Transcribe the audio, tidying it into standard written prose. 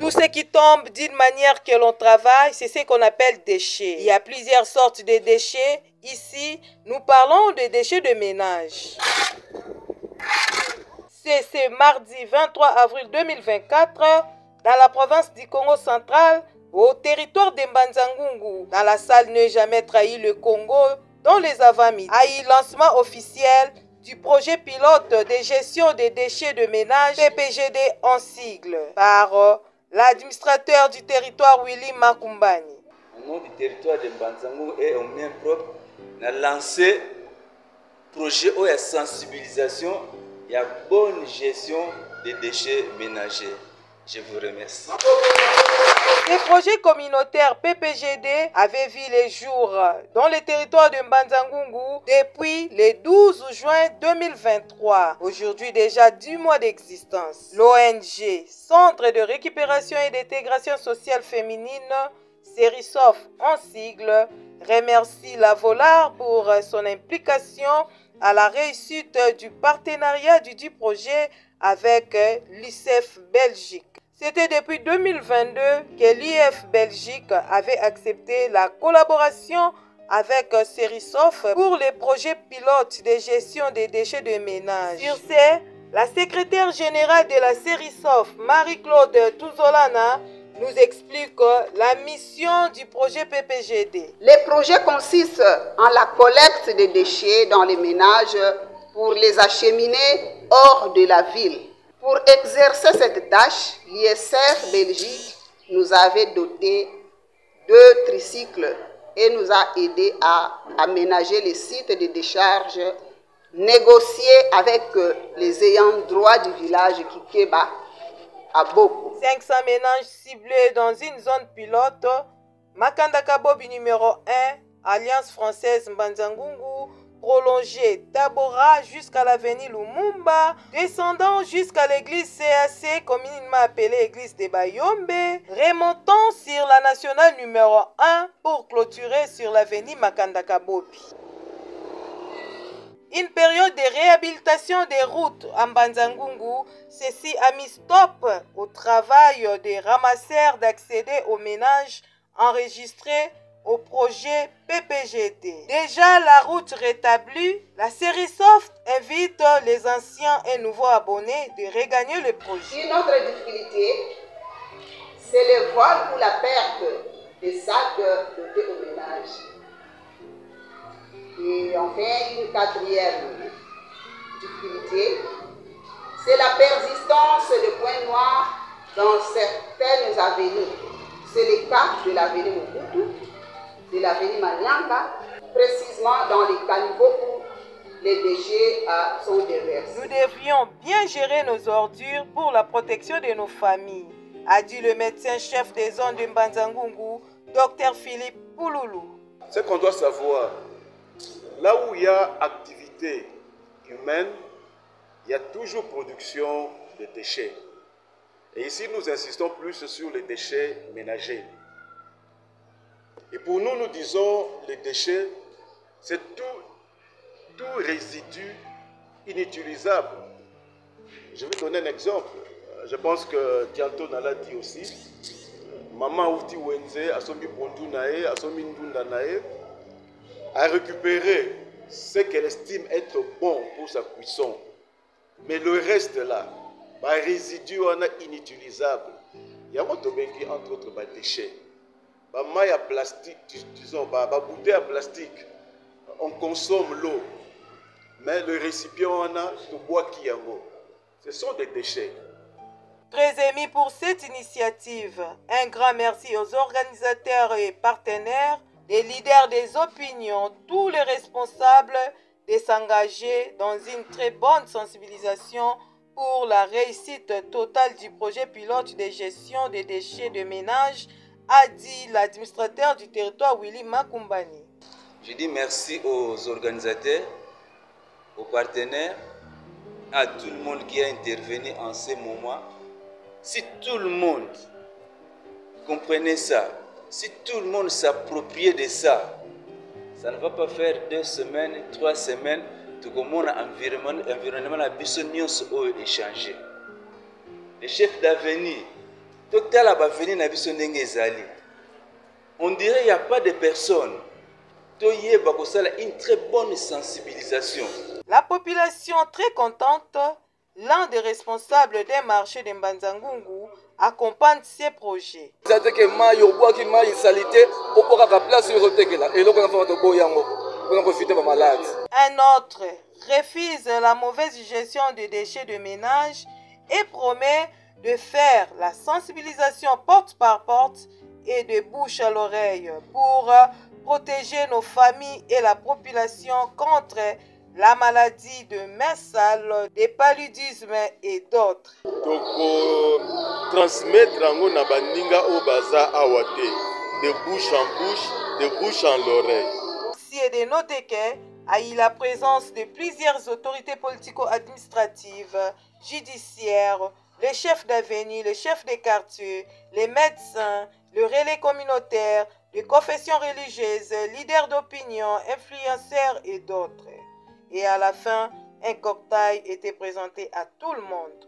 Tout ce qui tombe d'une manière que l'on travaille, c'est ce qu'on appelle déchets. Il y a plusieurs sortes de déchets. Ici, nous parlons de déchets de ménage. C'est ce mardi 23 avril 2024 dans la province du Congo central, au territoire de Mbanza-Ngungu, dans la salle Ne Jamais Trahi le Congo, dans les avant-midi, a eu lancement officiel du projet pilote de gestion des déchets de ménage PPGD en sigle par l'administrateur du territoire Willy Makumbani. Au nom du territoire de Mbanza-Ngungu et au mien propre, on a lancé un projet de sensibilisation et la bonne gestion des déchets ménagers. Je vous remercie. Les projets communautaires PPGD avaient vu les jours dans le territoire de Mbanza-Ngungu depuis le 12 juin 2023. Aujourd'hui déjà 10 mois d'existence. L'ONG, Centre de récupération et d'intégration sociale féminine, Serisof en sigle, remercie la Volare pour son implication à la réussite du partenariat du dit projet avec l'UNICEF Belgique. C'était depuis 2022 que l'UF Belgique avait accepté la collaboration avec Serisof pour les projets pilotes de gestion des déchets de ménage. Sur ce, la secrétaire générale de la Serisof, Marie-Claude Touzolana, nous explique la mission du projet PPGD. Les projets consistent en la collecte des déchets dans les ménages pour les acheminer hors de la ville. Pour exercer cette tâche, l'ISF Belgique nous avait doté 2 tricycles et nous a aidé à aménager les sites de décharge, négocier avec les ayants droit du village Kikeba à Boko. 500 ménages ciblés dans une zone pilote, Makanda Kabobi numéro 1, Alliance française Mbanza-Ngungu, prolongé Tabora jusqu'à l'avenue Lumumba, descendant jusqu'à l'église CAC, communément appelée église de Bayombe, remontant sur la nationale numéro 1 pour clôturer sur l'avenue Makanda Kabobi. Une période de réhabilitation des routes à Mbanza-Ngungu, ceci a mis stop au travail des ramasseurs d'accéder aux ménages enregistrés au projet PPGD. Déjà la route rétablie, la Serisof invite les anciens et nouveaux abonnés de regagner le projet. Une autre difficulté, c'est le vol ou la perte des sacs dotés au ménage. Et enfin, une quatrième difficulté, c'est la persistance de points noirs dans certaines avenues. C'est le cas de l'avenue Mobutu, de l'avenue Manyanga, précisément dans les caniveaux où les déchets sont déversés. Nous devions bien gérer nos ordures pour la protection de nos familles, a dit le médecin-chef des zones de Mbanza-Ngungu, Dr Philippe Pouloulou. Ce qu'on doit savoir, là où il y a activité humaine, il y a toujours production de déchets. Et ici, nous insistons plus sur les déchets ménagers. Et pour nous, nous disons les déchets, c'est tout résidu inutilisable. Je vais donner un exemple. Je pense que Dianto l'a dit aussi. Maman Outi Wenze, Asomi Bondunae, Asomi Ndundanae, a récupéré ce qu'elle estime être bon pour sa cuisson. Mais le reste là, bah, résidu inutilisable. Il y a entre autres bah, déchets. Bah, maille à plastique, disons, bah, bouteille à plastique, on consomme l'eau. Mais le récipient on a tout bois qui yango. Ce sont des déchets. Très émis pour cette initiative. Un grand merci aux organisateurs et partenaires, les leaders des opinions, tous les responsables de s'engager dans une très bonne sensibilisation pour la réussite totale du projet pilote de gestion des déchets de ménage, a dit l'administrateur du territoire Willy Makumbani. Je dis merci aux organisateurs, aux partenaires, à tout le monde qui a intervenu en ce moment. Si tout le monde comprenait ça, si tout le monde s'appropriait de ça, ça ne va pas faire 2 semaines, 3 semaines, tout le monde environnement a besoin de échanger. Les chefs d'avenir, totala baveni na biso ndenge ezali. On dirait il n'y a pas de personne. Toyeba kosala une très bonne sensibilisation. La population très contente, l'un des responsables des marchés de Mbanza-Ngungu accompagne ces projets. Un autre refuse la mauvaise gestion des déchets de ménage et promet de faire la sensibilisation porte par porte et de bouche à l'oreille pour protéger nos familles et la population contre la maladie de main sale, des paludismes et d'autres. Transmettre na baninga o baza awate de bouche en bouche, de bouche en l'oreille. Aussi est de noter qu'il y a la présence de plusieurs autorités politico-administratives, judiciaires, les chefs d'avenue, les chefs des quartiers, les médecins, le relais communautaire, les confessions religieuses, leaders d'opinion, influenceurs et d'autres. Et à la fin, un cocktail était présenté à tout le monde.